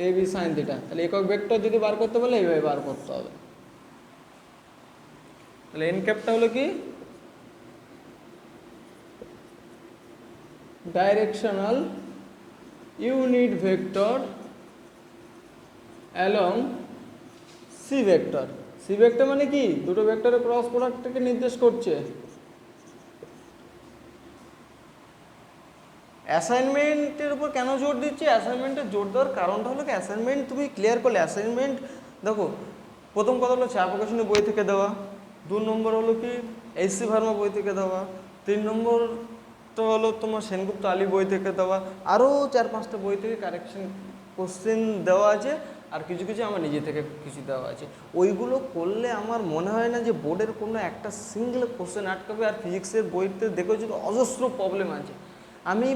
A B sine theta. তাহলে একক vector যদি বার করতে বলে এইভাবে বার করতে হবে। তাহলে এন ক্যাপটা হলো কি directional unit vector along c vector. C vector মানে কি দুটো ভেক্টরের ক্রস প্রোডাক্টকে নির্দেশ করছে। অ্যাসাইনমেন্টের উপর কেন জোর দিচ্ছি? অ্যাসাইনমেন্টের জোর দেওয়ার কারণটা হলো কি অ্যাসাইনমেন্ট তুমি ক্লিয়ার করলে অ্যাসাইনমেন্ট দেখো প্রথম কথা হলো চা প্রকাশনী বই থেকে দেওয়া, 2 নম্বর হলো কি এইচসি ভার্মা বই থেকে দেওয়া, 3 নম্বরটা হলো তোমার সেনগুপ্ত আলী বই থেকে দেওয়া, আরও 4-5টা বই থেকে কারেকশন কোশ্চেন দেওয়া আছে, আর কিছু কিছু আমার নিজে থেকে কিছু দেওয়া আছে। ওইগুলো করলে আমার মনে হয় না যে বোর্ডের কোনো একটা সিঙ্গেল কোশ্চেন আটকাবে। আর ফিজিক্সের বইতে দেখো যে অজস্র প্রবলেম আছে। আমি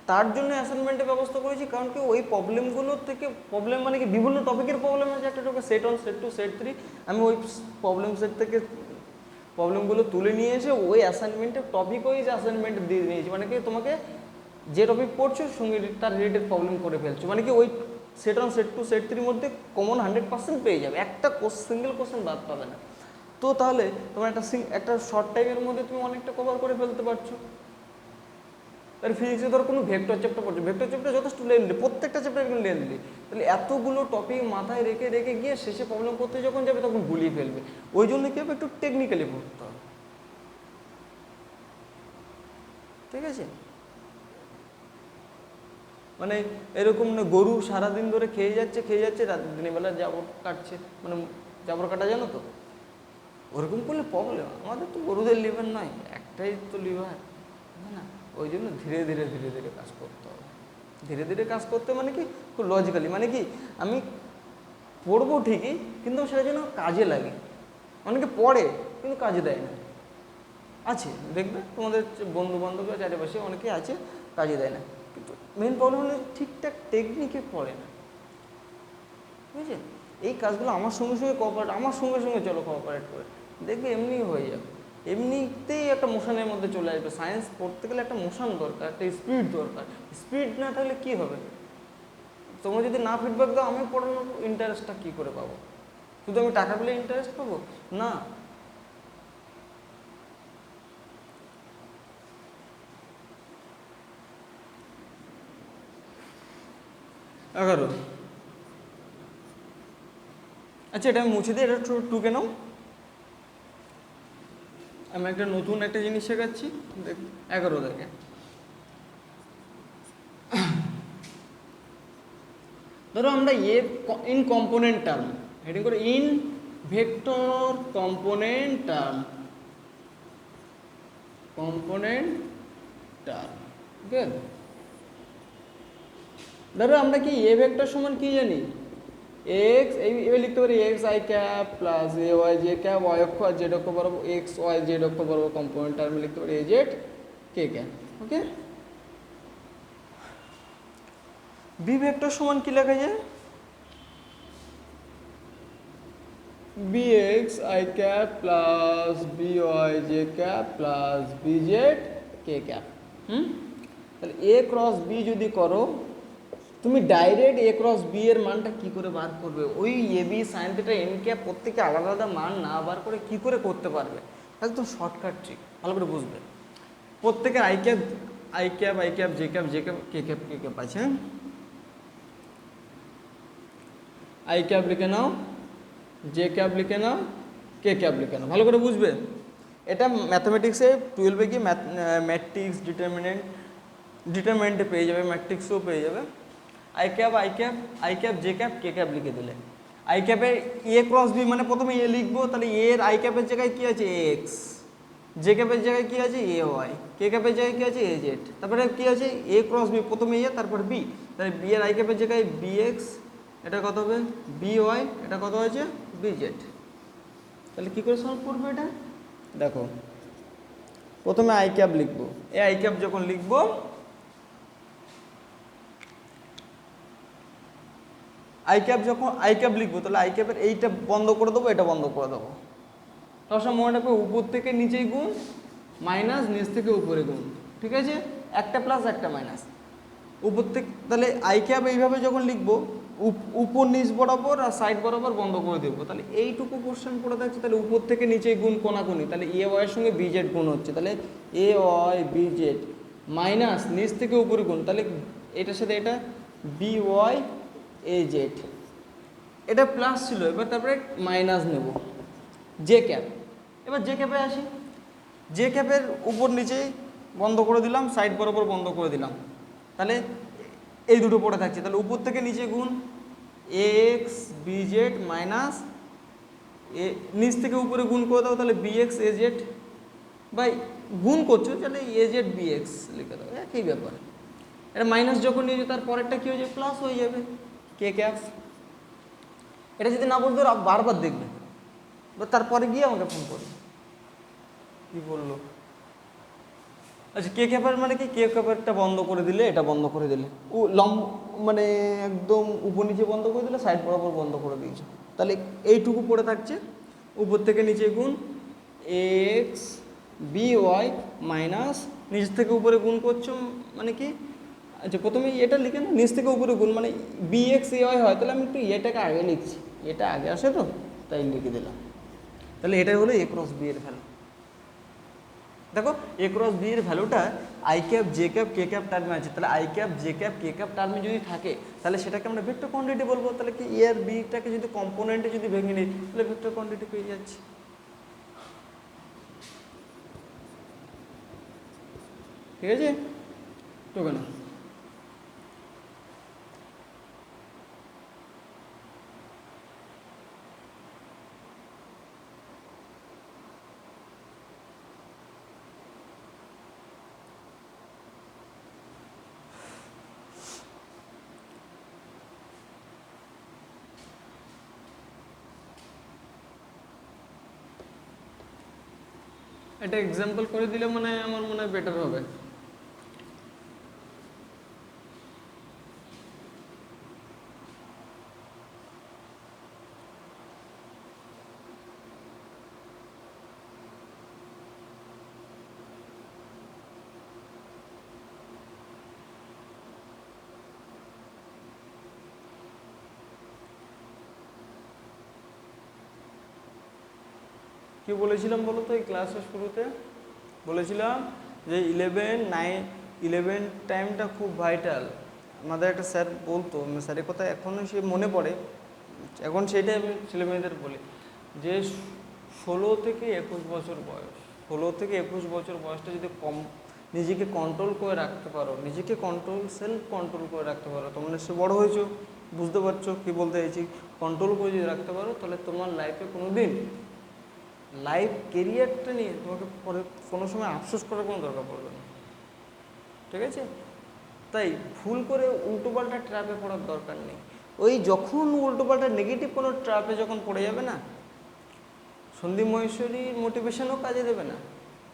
তার জন্য অ্যাসাইনমেন্টের ব্যবস্থা করেছি, কারণ কি ওই প্রবলেমগুলোর থেকে প্রবলেম মানে কি বিভিন্ন টপিকের প্রবলেম আছে, একটা টপিক সেট 1 সেট 2 সেট 3, আমি ওই প্রবলেম সেট থেকে প্রবলেমগুলো তুলে নিয়ে এসে ওই অ্যাসাইনমেন্টের টপিক ওয়াইজ অ্যাসাইনমেন্ট দিয়ে দিয়েছি। মানে কি তোমাকে যে টপিক পড়ছো সঙ্গে তার রিলেটেড প্রবলেম করে ফেলছো, মানে কি ওই সেট 1 সেট 2 সেট 3 মধ্যে কমন 100% পেয়ে যাবে, একটা সিঙ্গেল কোশ্চেন বাদ পাবে না। তো তাহলে তোমার একটা শর্ট টাইমের মধ্যে তুমি অনেকটা কভার করে ফেলতে পারছো। তাহলে ফিজিক্সে ধরো কোনো ভেক্টর চ্যাপ্টার পড়ছো, ভেক্টর চ্যাপ্টার যথেষ্ট লেন্থি, প্রত্যেকটা চ্যাপ্টার কিন্তু লেন্থি, তাহলে এতগুলো টপিক মাথায় রেখে রেখে গিয়ে শেষে প্রবলেম করতে যখন যাবে তখন গুলিয়ে ফেলবে। ওই জন্য কি হবে একটু টেকনিক্যালি পড়তে হবে, ঠিক আছে? মানে এরকম না গরু সারাদিন ধরে খেয়ে যাচ্ছে দিনের বেলা জাবর কাটছে, মানে জাবর কাটা জানো তো, ওরকম করলে প্রবলেম। আমাদের তো গরুদের লিভার নয়, একটাই তো লিভার, না? ওই জন্য ধীরে ধীরে ধীরে ধীরে কাজ করতে হবে। ধীরে ধীরে কাজ করতে মানে কি খুব লজিক্যালি, মানে কি আমি পড়বো ঠিকই কিন্তু সেটা যেন কাজে লাগে। অনেকে পড়ে কিন্তু কাজে দেয় না, আছে দেখবে তোমাদের বন্ধু বান্ধব চারিপাশে অনেকেই আছে কাজে দেয় না, কিন্তু মেন প্রবলেম হলো ঠিকঠাক টেকনিকে পড়ে না, ঠিক আছে? এই কাজগুলো আমার সঙ্গে সঙ্গে চলো কোঅপারেট করে দেখবে এমনি হয়ে যাবে, এমনিতেই একটা মোশনের মধ্যে চলে আসবে। সায়েন্স পড়তে গেলে একটা মোশন দরকার, একটা স্পিড দরকার। স্পিড না থাকলে কী হবে? তোমরা যদি না ফিডব্যাক দাও আমি পড়ানোর ইন্টারেস্টটা কী করে পাবো? শুধু আমি টাকা পেলে ইন্টারেস্ট পাবো না। এগারো, আচ্ছা এটা আমি মুছে দিই, এটা টুকে নাও। আমি একটা নতুন একটা জিনিস শেখাচ্ছি, দেখ 11 দেখে। ধরো আমরা ইন কম্পোনেন্ট টার্ম হেডিং করে ইন ভেক্টর কম্পোনেন্ট টার্ম, ওকে? ধরো আমরা কি এ ভেক্টর সমান কি জানি, এক্স এই লিখতে পারি x i cap plus a y j cap, y অক্ষ আর জেড অক্ষ বরাবর, এক্স ওয়াই জেড অক্ষ বরাবর কম্পোনেন্ট টার্মে লিখতে পারি a z k cap, okay? B vector সমান কি লেখা যায়, b x i cap plus b y j cap plus b z k cap. তাহলে এ ক্রস বি যদি করো তুমি ডাইরেক্ট এ ক্রস বি এর মানটা কি করে বার করবে? ওই A B sine theta n cap প্রত্যেকে আলাদা আলাদা মান না বার করে কি করে করতে পারবে? একদম শর্টকাট ট্রিক, ভালো করে বুঝবে। প্রত্যেকের I cap j cap k cap আছে, আই ক্যাপ লিখে নাও, জে ক্যাপ লিখে নাও, কে ক্যাপ লিখে নাও, ভালো করে বুঝবে। এটা ম্যাথামেটিক্সে 12-এ গিয়ে ম্যাট্রিক্স ডিটারমিনেন্টে পেয়ে যাবে, ম্যাট্রিক্সও পেয়ে যাবে। I cap j cap k cap লিখে দিলে, আই ক্যাপের এ ক্রস বি মানে প্রথমে এ লিখবো, তাহলে এর আই ক্যাপের জায়গায় কী আছে এক্স, জে ক্যাপের জায়গায় কী আছে এ ওয়াই, কে ক্যাপের জায়গায় কী আছে এ জেড, তারপরে কী আছে এ ক্রস বি, প্রথমে এ তারপর বি, তাহলে বি এর আই ক্যাপের জায়গায় বি এক্স, এটা কত হবে বি ওয়াই, এটা কত হয়েছে বি জেড। তাহলে কী করে সলভ করবো এটা? দেখো প্রথমে আই ক্যাপ লিখবো, এ আই ক্যাপ যখন লিখবো আই ক্যাপ লিখবো, তাহলে আই ক্যাপের এইটা বন্ধ করে দেবো, এটা বন্ধ করে দেবো। সবসময় মনে রাখবে উপর থেকে নিচেই গুণ, মাইনাস নিচ থেকে উপরে গুণ, ঠিক আছে? একটা প্লাস একটা মাইনাস উপর থেকে। তাহলে আই ক্যাপ এইভাবে যখন লিখবো উপর নিচ বরাবর আর সাইড বরাবর বন্ধ করে দেবো। তাহলে এইটুকু পোর্শন পড়ে থাকছে, তাহলে উপর থেকে নিচে গুণ কোনাকুনি, তাহলে এ ওয়াইয়ের সঙ্গে বি জেড গুণ হচ্ছে, তাহলে A Y B z minus নিচ থেকে উপরে গুণ, তাহলে এটার সাথে এটা বি ওয়াই এ জেড, এটা প্লাস ছিল, এবার তারপরে মাইনাস নেব জে ক্যাপ। এবার জে ক্যাপে আসি, জে ক্যাপের উপর নিচে বন্ধ করে দিলাম, সাইড বরাবর বন্ধ করে দিলাম, তাহলে এই দুটো পড়ে থাকছে, তাহলে উপর থেকে নিচে গুণ x b z minus a, নিচ থেকে উপরে গুণ করে দাও, তাহলে b x a z, by গুণ করছো তাহলে এ জেড বি এক্স লিখে দাও, একই ব্যাপার। এটা মাইনাস যখন নিয়ে যাবে তার পরেরটা কী হয়ে যাবে, প্লাস হয়ে যাবে কে ক্যাপ। এটা যদি না বলতে বারবার দেখবে, তারপরে গিয়ে আমাকে ফোন করবে কী বললো। আচ্ছা কে ক্যাপার মানে কি, কে ক্যাপারটা বন্ধ করে দিলে এটা বন্ধ করে দিলে, মানে একদম উপর নিচে বন্ধ করে দিলে, সাইড বরাবর বন্ধ করে দিয়েছে, তাহলে এইটুকু পড়ে থাকছে, উপর থেকে নিচে গুণ এক্স বি ওয়াই মাইনাস নিচ থেকে উপরে গুণ করছো মানে কি, আচ্ছা প্রথমে এটা লিখে না, নিচ থেকে উপরে গুণ মানে বি এক্স এ ওয়াই হয়, তাহলে আমি একটু এটাকে আগে লিখছি, এটা আগে আসে তো তাই লিখে দিলাম। তাহলে এটাই হলো এ ক্রস বি এর ভ্যালু। দেখো এ ক্রস বি এর ভ্যালুটা I cap j cap k cap টার্মে আছে, তাহলে I cap j cap k cap টার্মে যদি থাকে তাহলে সেটাকে আমরা ভেক্টর কোয়ান্টিটি বলবো। তাহলে কি এ আর বিটাকে যদি কম্পোনেন্টে যদি ভেঙে নিই তাহলে ভেক্টর কোয়ান্টিটি পেয়ে যাচ্ছে। ঠিক আছে, তো কেন এটা এক্সাম্পল করে দিলে মানে আমার মনে হয় বেটার হবে। কি বলেছিলাম বলো তো এই ক্লাসের শুরুতে, বলেছিলাম যে 11 টাইমটা খুব ভাইটাল। আমাদের একটা স্যার বলতো, স্যারের কথা এখনও সে মনে পড়ে, এখন সেইটাই আমি ছেলেমেয়েদের বলি যে 16 থেকে 21 বছর বয়স, 16 থেকে 21 বছর বয়সটা যদি নিজেকে কন্ট্রোল করে রাখতে পারো, নিজেকে সেলফ কন্ট্রোল করে রাখতে পারো, তোমরা সে বড়ো হয়েছো বুঝতে পারছো কী বলতে চাইছি, কন্ট্রোল করে যদি রাখতে পারো তাহলে তোমার লাইফে কোনো দিন লাইফ কেরিয়ারটা নিয়ে তোমাকে পরে কোনো সময় আফসোস করার কোনো দরকার পড়বে না। ঠিক আছে, তাই ভুল করে উল্টোপাল্টা ট্র্যাপে পড়ার দরকার নেই। ওই যখন উল্টোপাল্টা নেগেটিভ কোনো ট্র্যাপে যখন পড়ে যাবে না, সন্দীপ মহেশ্বরীর মোটিভেশনও কাজে দেবে না,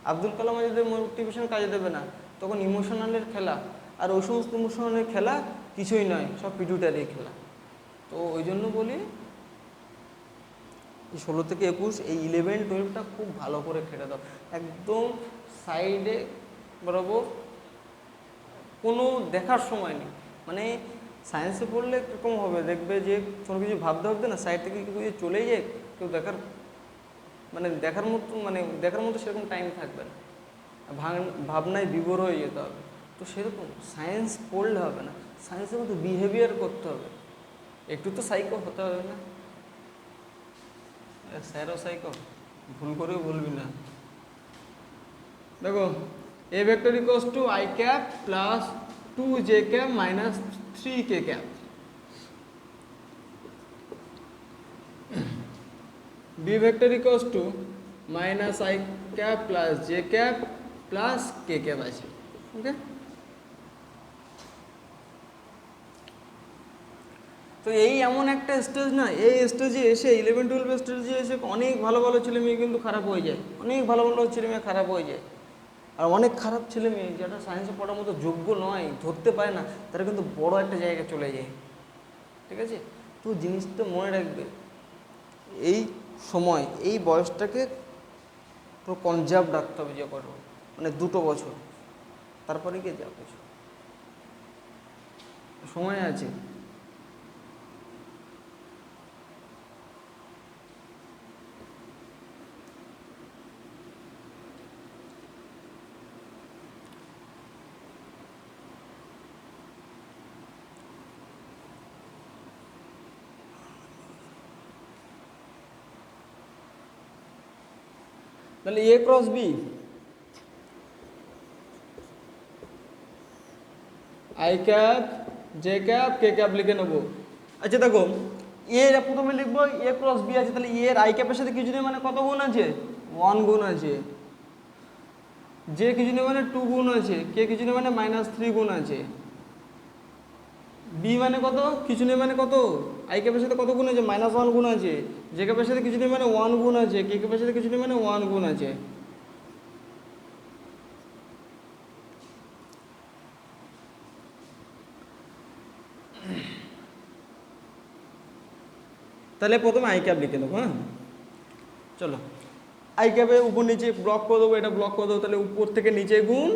আব্দুল কালাম আজাদের মোটিভেশন কাজে দেবে না, তখন ইমোশনালের খেলা, আর ওই সমস্ত ইমোশনালের খেলা কিছুই নয়, সব পিটুটারি খেলা। তো ওই জন্য বলি এই 16 থেকে 21 এই 11-12টা খুব ভালো করে খেটে দাও, একদম সাইডে বরাবর, কোনো দেখার সময় নেই। মানে সায়েন্সে পড়লে কীরকম হবে দেখবে যে কোনো কিছু ভাবতে না সাইড থেকে কিছু চলেই যায়, কেউ দেখার মতো সেরকম টাইম থাকবে না, ভাবনায় বিভোর হয়ে যেতে হবে। তো সেরকম সায়েন্স পড়লে হবে না, সায়েন্সের মতো বিহেভিয়ার করতে হবে, একটু তো সাইকো হতে হবে না। স্যারও সাইকো, ভুল করেও বলবি না। দেখো a vector equals to i cap plus 2j cap minus 3k cap, b vector equals to minus i cap plus j cap plus k cap আছে। ওকে, তো এই এমন একটা স্টেজ না, এই স্টেজে এসে 11-12 স্টেজে এসে অনেক ভালো ভালো ছেলে মেয়ে কিন্তু খারাপ হয়ে যায়, অনেক ভালো ভালো ছেলে মেয়ে খারাপ হয়ে যায়, আর অনেক খারাপ ছেলে মেয়ে যারা সায়েন্সে পড়ার মতো যোগ্য নয়, ধরতে পারে না, তারা কিন্তু বড় একটা জায়গায় চলে যায়। ঠিক আছে, তো জিনিসটা মনে রাখবে, এই সময় এই বয়সটাকে পুরো কনজার্ভ রাখতে হবে, যে করো মানে 2 বছর, তারপরে গিয়ে যা কিছু সময় আছে। তাহলে এ cross B, i cap j cap k cap লিখে নেবো। আচ্ছা দেখো এর প্রথমে লিখবো এ ক্রস বি আছে, তাহলে এর আই ক্যাপের সাথে কিছু নেই মানে কত গুণ আছে? 1 গুণ আছে। যে কিছু নেই মানে 2 গুণ আছে। কে কিছু নেই মানে -3 গুণ আছে। বি মানে কত? কিছু নেই মানে কত? আই ক্যাপের সাথে কত গুণ আছে? -1 গুণ আছে। জে ক্যাপের সাথে কিছু নেই মানে 1 গুণ আছে। কে ক্যাপের সাথে কিছু নেই মানে 1 গুণ আছে। তাহলে প্রথমে আই ক্যাপ লিখে দেবো। হ্যাঁ চলো, আই ক্যাপে উপর নিচে ব্লক করে দেবো, এটা ব্লক করে দেবো। তাহলে উপর থেকে নিচে গুণ,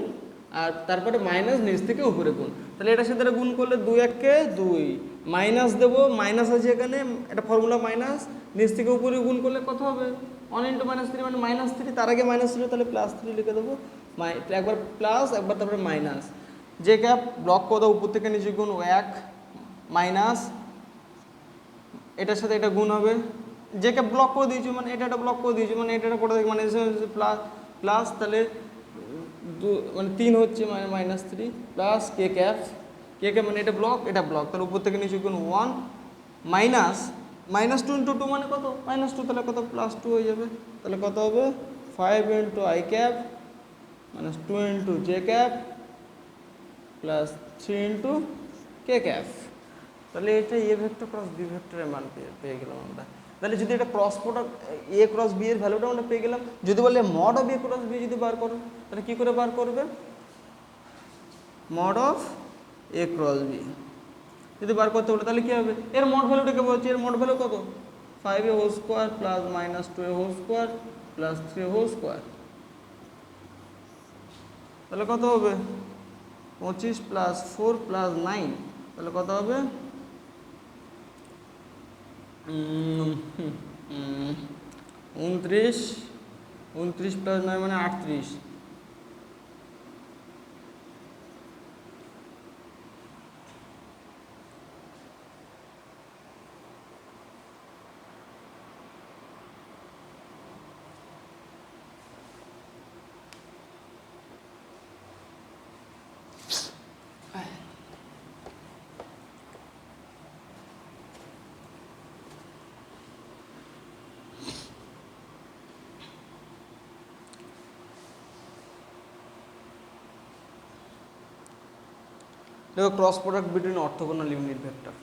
আর তারপরে মাইনাস নিচ থেকে উপরে গুণ। তাহলে এটার সাথে গুণ করলে 2 1 2 মাইনাস দেবো, মাইনাস আছে এখানে, এটা ফর্মুলা মাইনাস। নিচ থেকে উপরে গুণ করলে কত হবে? 1 × -3 মানে -3, তার আগে -3, তাহলে +3 লিখে দেবো। একবার প্লাস একবার তারপরে মাইনাস। যে ক্যাপ ব্লক করে দেবো, উপর থেকে নিচে গুণ 1 মাইনাস, এটার সাথে এটা গুণ হবে। যে ক্যাপ ব্লক করে দিয়েছি মানে এটা ব্লক করে দিয়েছি মানে এটা করে দেখি মানে প্লাস প্লাস, তাহলে মানে 3 হচ্ছে মানে -3 প্লাস কে ক্যাপ মানে এটা ব্লক তাহলে উপর থেকে নিচে গুণ 1 মাইনাস -2 × 2 মানে কত? -2, তাহলে কত? +2 হয়ে যাবে। তাহলে কত হবে? 5 × I cap -2 × J cap +3 × K cap. তাহলে এটা এ ভেক্টর ক্রস বি ভেক্টরের মান পেয়ে গেলাম আমরা। তাহলে যদি এটা cross product a cross b এর ভ্যালুটা আমরা পেয়ে গেলাম। যদি বলে mod of A cross b যদি বার করো, তাহলে কী করে বার করবে? Mod of A cross b যদি বার করতে বলে তাহলে কী হবে? এর মড ভ্যালুটাকে বলছি, এর মড ভ্যালু কত? 5a² + -2a² + 3a²। তাহলে কত হবে? 25 + 4 + 9, তাহলে কত হবে? 29 + 9 মানে 38। দেখো cross product between orthogonal unit vector.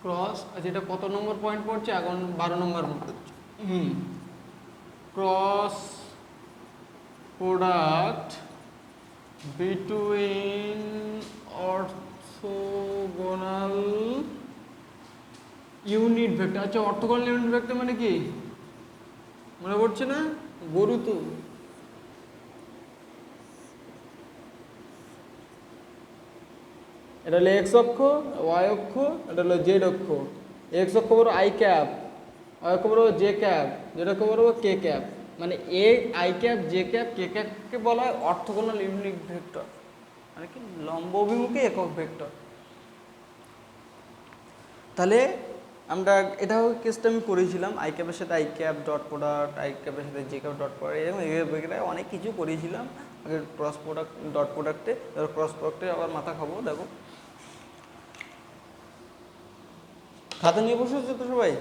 Cross, আচ্ছা এটা কত নম্বর পয়েন্ট পড়ছে? এখন 12 নম্বর পড়ছে। Cross product between orthogonal unit vector. আচ্ছা অর্থোগোনাল ইউনিট ভেক্টর মানে কি মনে পড়ছে না? গরু তো এটা হলো এক্স অক্ষ, ওয়াই অক্ষ, এটা হলো জেড অক্ষ। এক্স অক্ষ বলবো আই ক্যাপ, ওয়াই অক্ষ বলবো জে ক্যাপ, জেড অক্ষ বলবো কে ক্যাপ। মানে এ i cap j cap k ক্যাপকে বলা হয় অর্থোগোনাল ইউনিট ভেক্টর, মানে কি লম্ব অভিমুখী একক ভেক্টর। তাহলে আমরা এটাও কেসটা আমি করেছিলাম, আই ক্যাপের সাথে i cap dot product, i ক্যাপের সাথে জে ক্যাপ ডট প্রোডাক্ট, এরকম অনেক কিছু করেছিলাম আগে ক্রস প্রোডাক্ট ডট প্রোডাক্টে। ক্রস প্রোডাক্টে আবার মাথা খাবো। দেখো খাতা নিয়ে বসে হচ্ছে তো সবাই?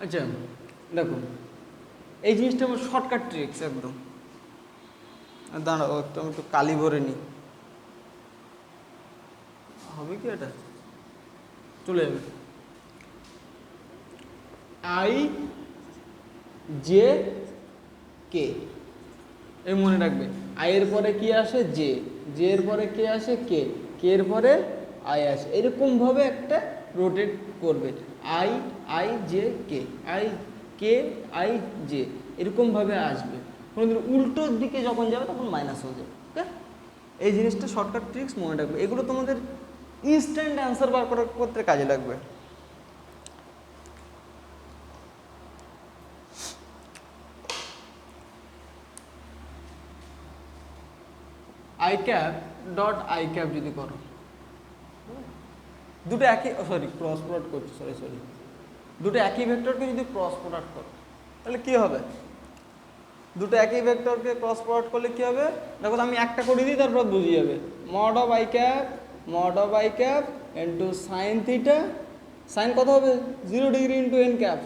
আচ্ছা দেখো এই জিনিসটা আমার শর্টকাট ট্রিক্স একদম। দাঁড়াও একটু আমি একটু কালি ভরে নিই, হবে কি এটা? চলে যাবে। আই জে কে, এই মনে রাখবে। আই এর পরে কি আসে? জে, জে এর পরে কে আসে? কে, কে এর পরে আই আসে। এরকমভাবে একটা রোটেট করবে। I I J K, I K I J, এরকমভাবে আসবে। কোনোদিন উল্টোর দিকে যখন যাবে তখন মাইনাস হয়ে যাবে। ওকে, এই জিনিসটা শর্টকাট ট্রিক্স মনে রাখবে। এগুলো তোমাদের ইনস্ট্যান্ট অ্যান্সার বার করতে কাজে লাগবে। I cap dot I cap যদি করো, দুটো একই ক্রস প্রোডাক্ট করছি, দুটো একই ভেক্টরকে যদি ক্রস প্রোডাক্ট করো তাহলে কি হবে? দুটো একই ভেক্টরকে ক্রস প্রোডাক্ট করলে কি হবে? দেখো আমি একটা করে দিই, তারপর বুঝে যাবে। Mod of i cap into sine theta, sine কত হবে? 0 ডিগ্রি ইন্টু এন ক্যাপ।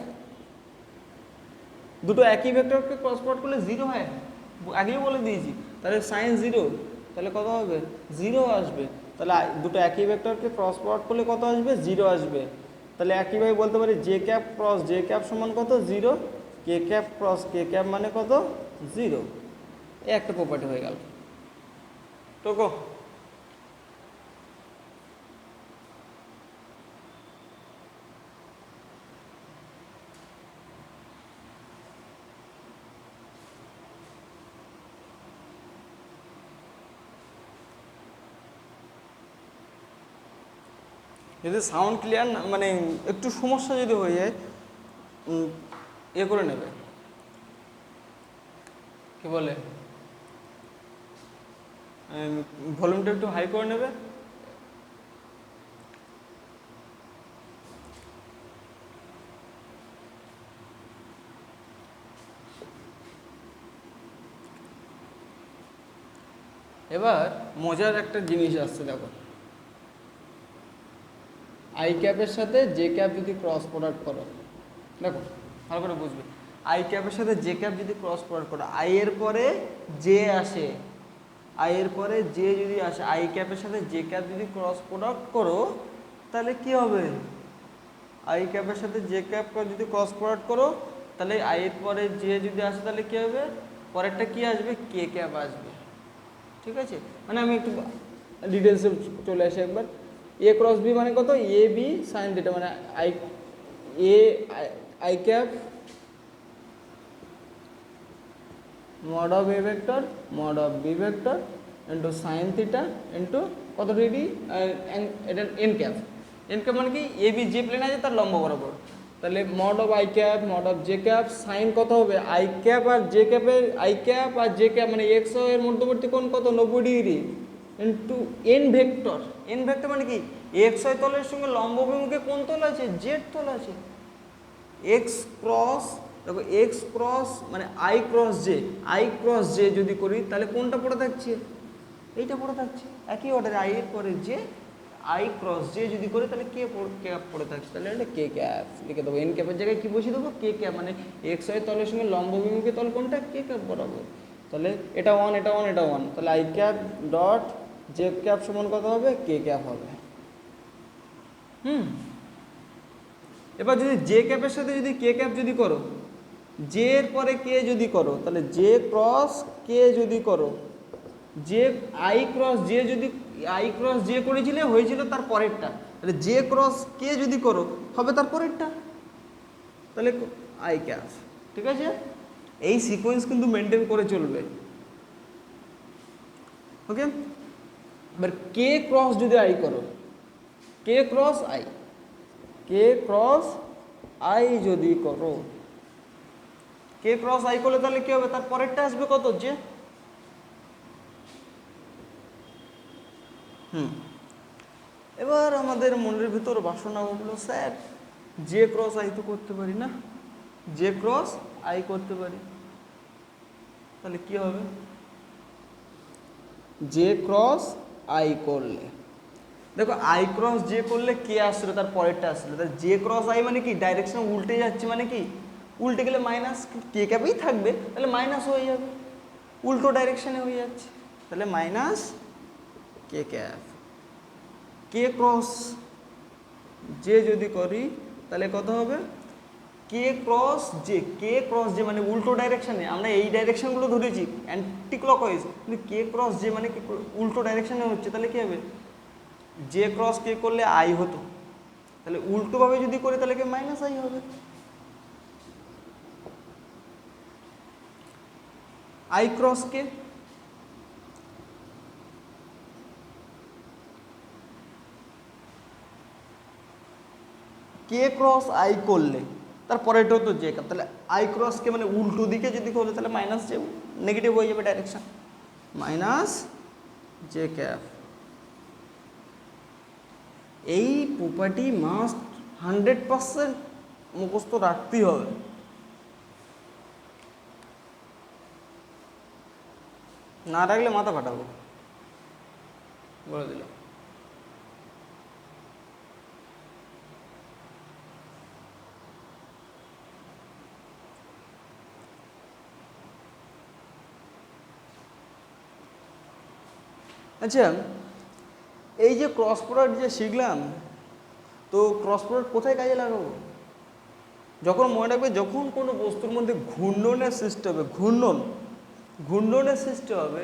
দুটো একই ভেক্টরকে ক্রস প্রোডাক্ট করলে 0 হয়, আগেই বলে দিয়েছি। তাহলে সাইন 0, তাহলে কত হবে? 0 আসবে। তাহলে দুটো একই ভেক্টরকে ক্রস প্রোডাক্ট করলে কত আসবে? 0 আসবে। তাহলে একইভাবে বলতে পারি J cap cross J cap সমান কত? 0। কে ক্যাপ ক্রস কে ক্যাপ মানে কত? 0। এই একটা প্রপার্টি হয়ে গেল। টোকো যদি সাউন্ড ক্লিয়ার না, মানে একটু সমস্যা যদি হয়ে যায়, করে নেবে, কি বলে, ভলিউমটা একটু হাই করে নেবে। এবার মজার একটা জিনিস আসছে, দেখো আই ক্যাপের সাথে জে ক্যাপ যদি ক্রস প্রোডাক্ট করো, দেখো ভালো করে বুঝবে, আই ক্যাপের সাথে জে ক্যাপ যদি ক্রস প্রোডাক্ট করো, আই এর পরে জে আসে, আই এর পরে জে যদি আসে, আই ক্যাপের সাথে জে ক্যাপ যদি ক্রস প্রোডাক্ট করো তাহলে কি হবে? আই ক্যাপের সাথে জে ক্যাপ যদি ক্রস প্রোডাক্ট করো তাহলে আই এর পরে জে যদি আসে তাহলে কি হবে? পরেরটা কি আসবে? কে ক্যাপ আসবে। ঠিক আছে, মানে আমি একটু ডিটেলসে চলে আসি একবার। এ ক্রস বি মানে কত? এ বি সাইন থিটা, মানে i cap mod of a vector mod of b vector into sine theta into কত ডিগ্রি? এটা এন ক্যাপ মানে কি? এ বি যে প্লেন আছে তার লম্ব বরাবর। তাহলে mod of i cap mod of j cap sine কত হবে? আই ক্যাপ আর জে ক্যাপের, আই ক্যাপ আর জে ক্যাপ মানে এক্স এর মধ্যবর্তী কোণ কত? 90 degree into n vector. N vector মানে কি? এক্স ওয়াই তলের সঙ্গে লম্ব অভিমুখে কোন তল আছে? জেড তল আছে। এক্স ক্রস, দেখো এক্স ক্রস মানে আই ক্রস জে যদি করি তাহলে কোনটা পড়ে থাকছে? এইটা পড়ে থাকছে। একই অর্ডারে আই এর পরে জে, আই ক্রস জে যদি করি তাহলে কে ক্যাপ পড়ে থাকছে, তাহলে এটা কে ক্যাপ লিখে দেবো। এন ক্যাপের জায়গায় কি বসিয়ে দেবো? কে ক্যাপ, মানে এক্স ওয়াই তলের সঙ্গে লম্ব অভিমুখে তল কোনটা? কে ক্যাপ বরাবর। তাহলে এটা 1 এটা 1 এটা 1, তাহলে I cap dot J cap সমান কত হবে? কে ক্যাপ হবে। এবার যদি জে ক্যাপের সাথে যদি কে ক্যাপ যদি করো, জে এর পরে কে যদি করো তাহলে জে ক্রস কে যদি করো, জে আই ক্রস জে যদি আই ক্রস জে করেছিলে হয়েছিল তার পরেরটা, তাহলে জে ক্রস কে যদি করো হবে তার পরেরটা, তাহলে আই ক্যাপ। ঠিক আছে, এই সিকোয়েন্স কিন্তু মেনটেন করে চলবে। ওকে, এবার কে ক্রস যদি আই করো, k cross i, k cross i যদি করো, কে ক্রস আই করলে তাহলে কি হবে? তার পরেরটা আসবে কত? জে। এবার আমাদের মনের ভিতর বাসনা উঠলো, স্যার জে ক্রস আই তো করতে পারি না, জে ক্রস আই করতে পারি, তাহলে কি হবে? জে ক্রস আই করলে, দেখো আই ক্রস জে করলে কে আসলো তার পরেরটা আসলো, তাহলে জে ক্রস আই মানে কি? ডাইরেকশন উল্টে যাচ্ছে, মানে কি উল্টে গেলে মাইনাস, কে ক্যাপেই থাকবে তাহলে মাইনাস হয়ে যাবে, উল্টো ডাইরেকশনে হয়ে যাচ্ছে, তাহলে মাইনাস কে ক্যাপ। কে ক্রস জে যদি করি তাহলে কত হবে? কে ক্রস জে, কে ক্রস জে মানে উল্টো ডাইরেকশনে, আমরা এই ডাইরেকশনগুলো ধরেছি অ্যান্টি ক্লকওয়াইজ, কিন্তু কে ক্রস জে মানে কি উল্টো ডাইরেকশনে হচ্ছে, তাহলে কি হবে? জে ক্রস কে করলে আই হতো, তাহলে উল্টোভাবে যদি করি তাহলে কি মাইনাস আই হবে। I cross K, K cross I করলে তারপরেটা হতো জে ক্যাপ, তাহলে আই ক্রস কে মানে উল্টো দিকে যদি করলে তাহলে মাইনাস জে, নেগেটিভ হয়ে যাবে ডাইরেকশন, মাইনাস জে ক্যাপ। এই প্রপার্টি মাস্ট 100% মুখস্থ রাখতেই হবে। না রাখলে মাথা ফাটাবো, বলে দিলাম। আচ্ছা, এই যে ক্রস প্রোডাক্ট যে শিখলাম, তো ক্রস প্রোডাক্ট কোথায় কাজে লাগাবো? যখন মনে রাখবে, যখন কোনো বস্তুর মধ্যে ঘূর্ণনের সৃষ্টি হবে, ঘূর্ণনের সৃষ্টি হবে,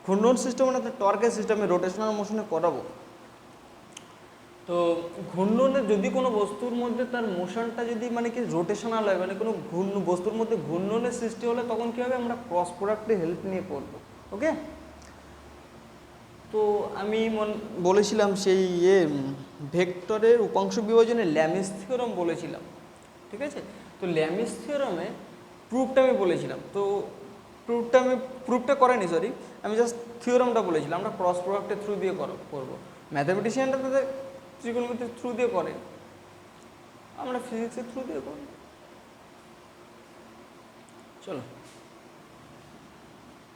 ঘূর্ণন সিস্টেম মানে টর্কের সিস্টেমে রোটেশনাল মোশনে করাবো। তো ঘূর্ণনের যদি কোনো বস্তুর মধ্যে তার মোশনটা যদি মানে কি রোটেশনাল হয়, মানে কোনো বস্তুর মধ্যে ঘূর্ণনের সৃষ্টি হলে তখন কী হবে, আমরা ক্রস প্রোডাক্টের হেল্প নিয়ে পড়বো। ওকে, তো আমি বলেছিলাম সেই ভেক্টরের উপাংশ বিভাজনে ল্যামিস থিওরাম বলেছিলাম, ঠিক আছে? তো ল্যামিস থিওরামে প্রুফটা আমি বলেছিলাম, তো প্রুফটা করাইনি, সরি, আমি জাস্ট থিওরামটা বলেছিলাম। আমরা ক্রস প্রোডাক্টের থ্রু দিয়ে করবো। ম্যাথামেটিশিয়ানরা তাদের ত্রিকোণমিতির থ্রু দিয়ে করে, আমরা ফিজিক্সের থ্রু দিয়ে করি। চলো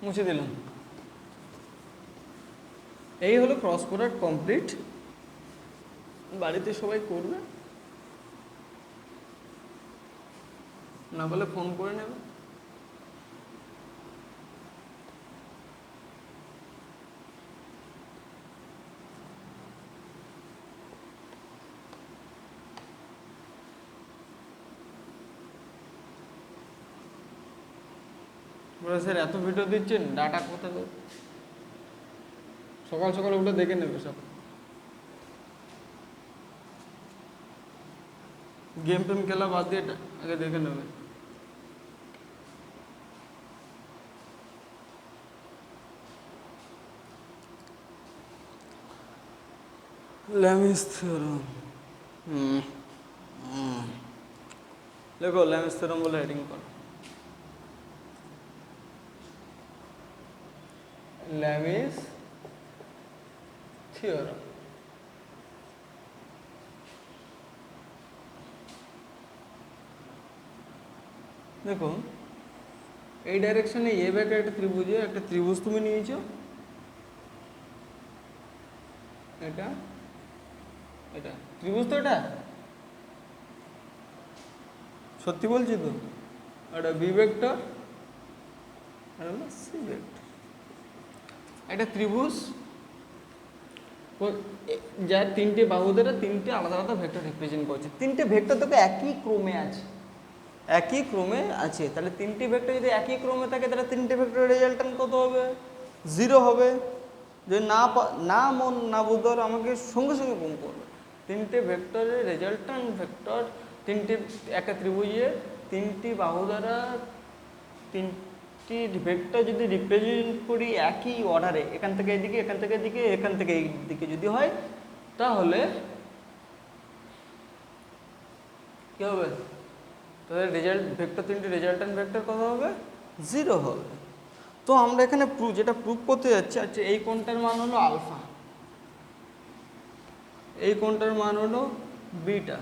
মুছে দিলাম। এই হলো ক্রস প্রোডাক্ট কমপ্লিট। বাড়িতে সবাই করবে, না বলে ফোন করে নেবে। বলে স্যার এত ভিডিও দিচ্ছেন, ডাটা কোথায়? সকাল সকাল ওটা দেখে নেবে সব। গেম টেম খেলা বাদ দিয়ে আগে দেখে নেবে। ল্যামিস থিওরাম, দেখো ল্যামিস থিওরাম বলে হেডিং করো। ল্যামিস থিওরাম, দেখো এই ডাইরেকশনে এ ব্যাকে একটা ত্রিভুজে একটা ত্রিভুজ তুমি নিয়েছো, এটা এটা ত্রিভুজ, তো এটা সত্যি বলছি তো, এটা বি ভেক্টর আর হলো সি ভেক্টর। একটা ত্রিভুজ যার তিনটে বাহু দ্বারা তিনটে আলাদা আলাদা ভেক্টর রিপ্রেজেন্ট করছে। তিনটে ভেক্টর তোকে একই ক্রমে আছে, একই ক্রমে আছে। তাহলে তিনটি ভেক্টর যদি একই ক্রমে থাকে, তাহলে তিনটে ভেক্টরের রেজাল্টান্ট কত হবে? 0 হবে। যদি না মন না বুঝতে পারো, আমাকে সঙ্গে সঙ্গে গুণ করবে। তিনটে ভেক্টরের রেজাল্টান্ট ভেক্টর, তিনটে একটা ত্রিভুজের তিনটি বাহু দ্বারা তিনটি ভেক্টর যদি রিপ্রেজেন্ট করি একই অর্ডারে, এখান থেকে এদিকে, এখান থেকে এদিকে, এখান থেকে এই দিকে যদি হয়, তাহলে কী হবে? তাহলে ভেক্টর তিনটে রেজাল্টান্ট ভেক্টর কত হবে? 0 হবে। তো আমরা এখানে যেটা প্রুফ করতে যাচ্ছি, আচ্ছা এই কোণটার মান হলো আলফা, এই কোণটার মান হলো বিটা,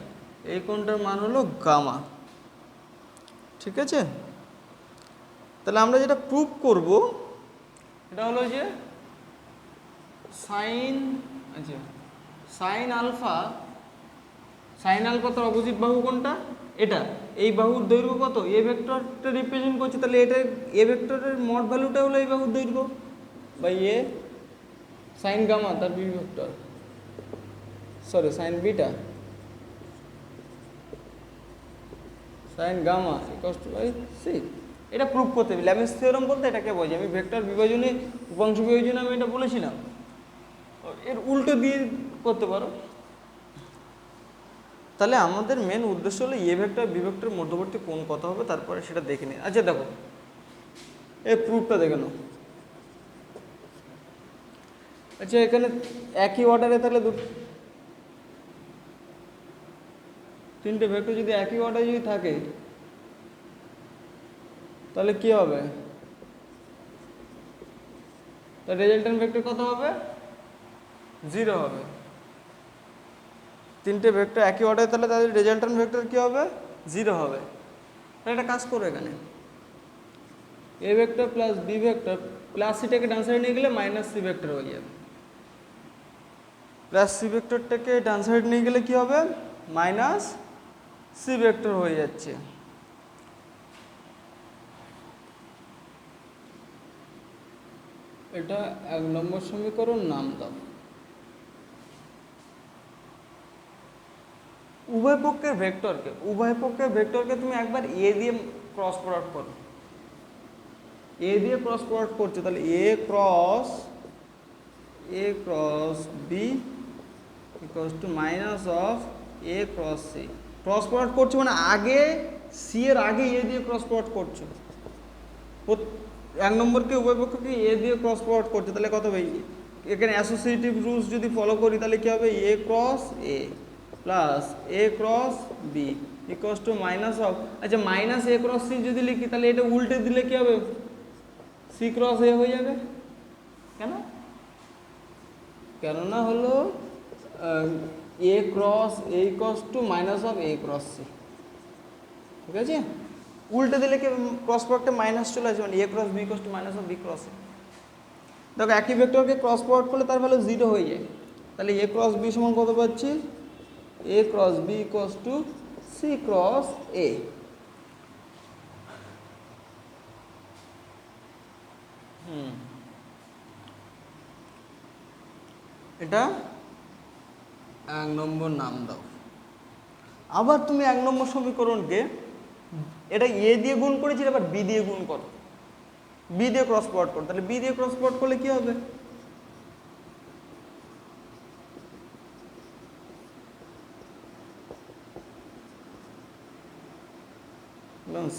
এই কোণটার মান হলো গামা, ঠিক আছে? তাহলে আমরা যেটা প্রুফ করব এটা হলো যে সাইন, আচ্ছা সাইন আলফা তার অপোজিট বাহু কোনটা? এটা। এই বাহুর দৈর্ঘ্য কত? এ ভেক্টরটা রিপ্রেজেন্ট করছে, তাহলে এটা এ ভেক্টরের মড ভ্যালুটা হলো এই বাহুর দৈর্ঘ্য বাই এ সাইন গামা তার b vector, sorry sine beta sine gamma equals to by c. এটা প্রুফ করতে হবে। ল্যামিস থিওরাম বলতে এটাকে বোঝায়। আমি ভেক্টর বিভাজনে উপাংশ বিভাজনে আমি এটা বলেছিলাম, এর উল্টো দিয়ে করতে পারো। তাহলে আমাদের মেন উদ্দেশ্য হলো এ ভেক্টর বি ভেক্টরের মধ্যবর্তী কোণ কত হবে, তারপরে সেটা দেখে নিই। আচ্ছা দেখো এই প্রুফটা দেখে নাও। আচ্ছা এখানে একই অর্ডারে তাহলে তিনটে ভেক্টর যদি একই অর্ডারে যদি থাকে, তাহলে কি হবে? তো রেজাল্টেন্ট ভেক্টর কত হবে? 0 হবে। তিনটে ভেক্টর একই অর্ডারে, তাহলে তাদের রেজাল্টেন্ট ভেক্টর কী হবে? 0 হবে। তাহলে একটা কাজ করো, এখানে A vector plus B vector plus সিটাকে ডান সাইডে নিয়ে গেলে মাইনাস সি ভেক্টর হয়ে যাবে। প্লাস সি ভেক্টরটাকে ডান সাইড নিয়ে গেলে কি হবে? মাইনাস সি ভেক্টর হয়ে যাচ্ছে। এটা 1 নম্বর সমীকরণ, নাম দাও। উভয় পক্ষের ভেক্টরকে তুমি একবার এ দিয়ে ক্রস প্রোডাক্ট করো। এ দিয়ে ক্রস প্রোডাক্ট করছো, তাহলে এ cross B equals to minus of A cross C. Cross product করছো মানে আগে সি এর আগে এ দিয়ে ক্রস প্রোডাক্ট করছো। 1 নম্বরকে উভয় পক্ষকে এ দিয়ে ক্রস প্রোডাক্ট করছো, তাহলে কত হবে? এখানে অ্যাসোসিয়েটিভ রুলস যদি ফলো করি তাহলে কি হবে? A cross A plus A cross B equals to minus of, আচ্ছা মাইনাস এ ক্রস সি যদি লিখি তাহলে এটা উল্টে দিলে কি হবে? সি ক্রস এ হয়ে যাবে। কেননা হলো A cross A equals to minus of A cross C. ঠিক আছে, উল্টে দিলে কি ক্রস প্রোডাক্টে মাইনাস চলে আসবে, মানে A cross B equals to minus of B cross A. দেখো একই ভেক্টরকে ক্রস প্রোডাক্ট করলে তার ভ্যালু 0 হয়ে যায়। তাহলে এ ক্রস বি সমান কত পাচ্ছি? A cross B equals to C cross A. এটা 1 নম্বর নাম দাও। আবার তুমি 1 নম্বর সমীকরণকে এটা এ দিয়ে গুণ করেছি, আবার বি দিয়ে গুণ করো, বি দিয়ে ক্রস প্রোডাক্ট করো। তাহলে বি দিয়ে ক্রস প্রোডাক্ট করলে কি হবে?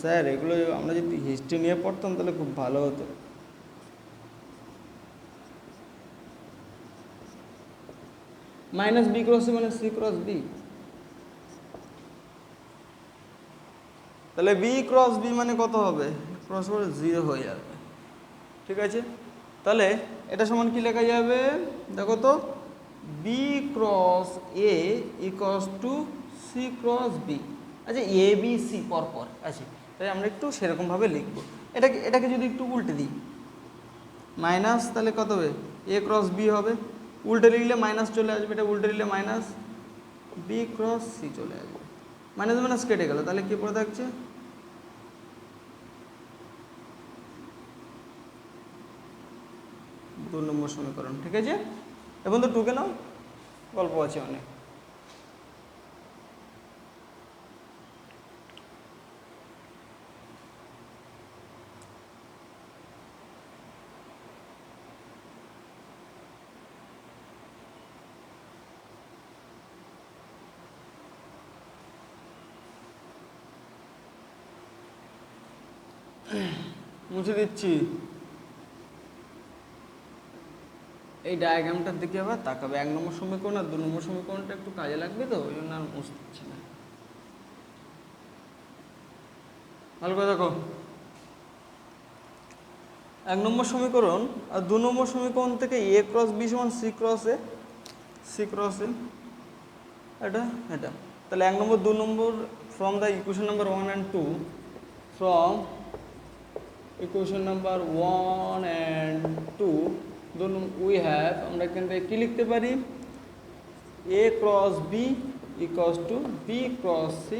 স্যার এগুলো আমরা যদি হিস্ট্রি নিয়ে পড়তাম তাহলে খুব ভালো হতো। মাইনাস বি ক্রস সি মানে সি ক্রস বি, তাহলে বি ক্রস বি মানে কত হবে? ক্রস করে 0 হয়ে যাবে। ঠিক আছে, তাহলে এটা সমান কি লেখা যাবে? দেখো তো, b cross A equals to C cross b. আচ্ছা এ বি সি পরপর আছে, তাই আমরা একটু সেরকমভাবে লিখব। এটাকে যদি একটু উল্টে দিই মাইনাস, তাহলে কত হবে? এ ক্রস বি হবে। উল্টে লিখলে মাইনাস চলে আসবে, এটা উল্টে লিখলে মাইনাস বি ক্রস সি চলে আসবে। মাইনাস মাইনাস কেটে গেল, তাহলে কি পড়ে থাকছে? 2 নম্বর সমীকরণ। ঠিক আছে, এখন তো টুকে নাও, গল্প আছে অনেক। মুছে দিচ্ছি। এই ডায়াগ্রামটার দিকে আবার তাকাবে। 1 নম্বর সমীকরণ আর 2 নম্বর সমীকরণটা একটু কাজে লাগবে, তো ওই জন্য আর মুছছি না। ভালো করে দেখো, 1 নম্বর সমীকরণ আর 2 নম্বর সমীকরণ থেকে এ ক্রস বি সমান C cross A, C cross A, এটা এটা। তাহলে 1 number 2 number from the equation number 1 and 2, from equation number 1 and 2 we have, আমরা এখান থেকে কী লিখতে পারি? A cross B equals to B cross C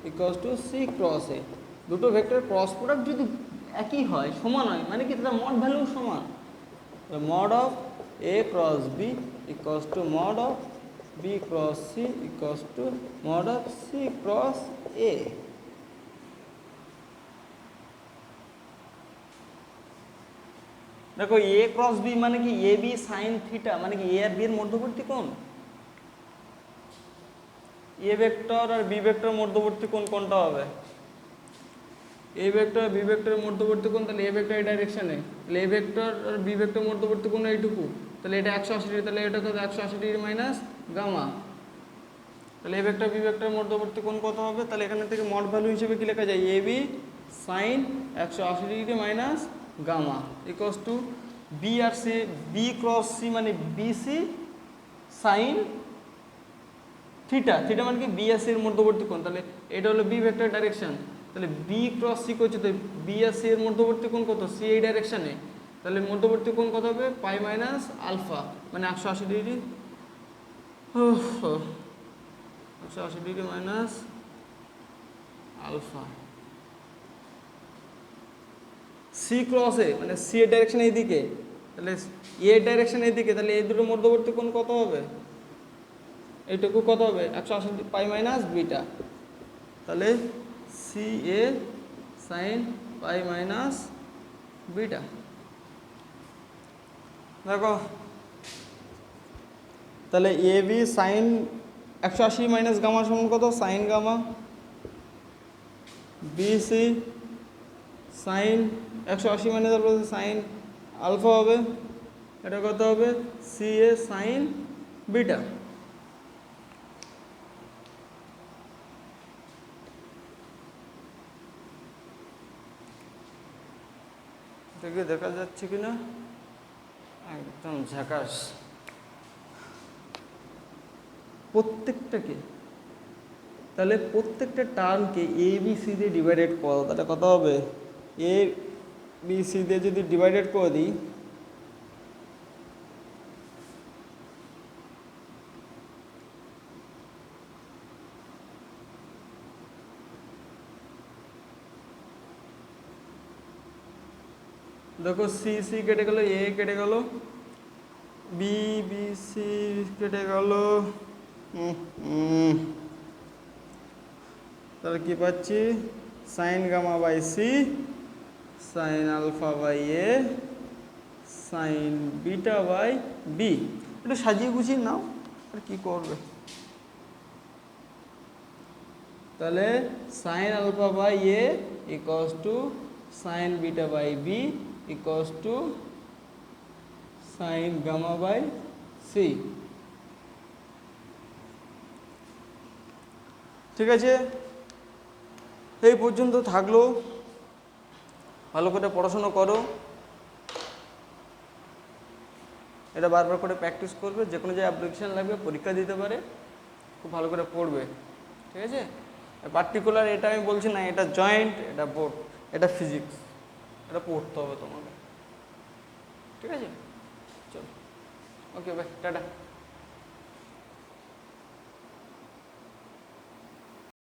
equals to C cross A. দুটো ভেক্টর ক্রস প্রোডাক্ট যদি একই হয়, সমান হয়, মানে কি তার মড ভ্যালু সমান। Mod of A cross B equals to mod of B cross C equals to mod of C cross A. দেখো এ ক্রস বি মানে কি? এ বি সাইন থিটা, মানে কি এ আর বি এর মধ্যবর্তী কোণ। এ ভেক্টর আর বি ভেক্টর মধ্যবর্তী কোণ কোনটা হবে? এ ভেক্টর আর বি ভেক্টরের মধ্যবর্তী কোণ, তাহলে এ ভেক্টর এই ডাইরেকশনে, তাহলে এ ভেক্টর আর বি ভেক্টর মধ্যবর্তী কোণ এইটুকু, তাহলে এটা 180 ডিগ্রি, তাহলে এটা কত? 180 ডিগ্রি মাইনাস গামা। তাহলে এ ভেক্টর বি ভেক্টর মধ্যবর্তী কোণ কত হবে? তাহলে এখানে থেকে মড ভ্যালু হিসেবে কি লেখা যায়? A B sine 180 degree minus gamma equals to B আর সি, বি ক্রস সি মানে বিসি সাইন থিটা, থিটা মানে কি বি আর সি এর মধ্যবর্তী কোণ, তাহলে এটা হলো বি ভেক্টর ডাইরেকশন, তাহলে বি ক্রস সি করছে, তো বি আর সি এর মধ্যবর্তী কোণ কত, সি এই ডাইরেকশনে, তাহলে মধ্যবর্তী কোণ কত হবে পাই মাইনাস আলফা মানে 180 degree, 180 degree minus alpha. C cross A মানে সি এর ডাইরেকশন এইদিকে, তাহলে এ এর ডাইরেকশন এইদিকে, তাহলে এই দুটোর মধ্যবর্তী কোণ কত হবে, এইটুকু কত হবে 180 পাই মাইনাস বিটা, তাহলে c a sine pi minus beta. দেখো তাহলে a B sine 180 minus gamma সমান কত, sine gamma, b c sine 180 minus sine alpha হবে, এটা কত হবে সি এ সাইন বিটা। দেখে দেখা যাচ্ছে কিনা, একদম ঝাকাস। প্রত্যেকটাকে তাহলে প্রত্যেকটা টার্মকে এ বি সি দিয়ে ডিভাইডেড করো, তাহলে কত হবে এ বি সি দিয়ে যদি ডিভাইডেড করে দিই, দেখো সি সি কেটে গেল, এ কেটে গেল, বি বি সি কেটে গেল, তাহলে কি পাচ্ছি sine gamma by c sine alpha by a sine beta by b. একটু সাজিয়ে গুছিয়ে নাও, আর কি করবে, তাহলে sine alpha by a equals to sine beta by b equals to sine gamma by c. ঠিক আছে, এই পর্যন্ত থাকলো, ভালো করে পড়াশোনা করো, এটা বারবার করে প্র্যাকটিস করবে, যে কোনো যে অ্যাপ্লিকেশান লাগবে পরীক্ষা দিতে পারে, খুব ভালো করে পড়বে। ঠিক আছে, পার্টিকুলার এটা আমি বলছি না, এটা জয়েন্ট, এটা বোর্ড, এটা ফিজিক্স, এটা পড়তে হবে তোমাকে। ঠিক আছে, চলো, ওকে বাই, টাটা।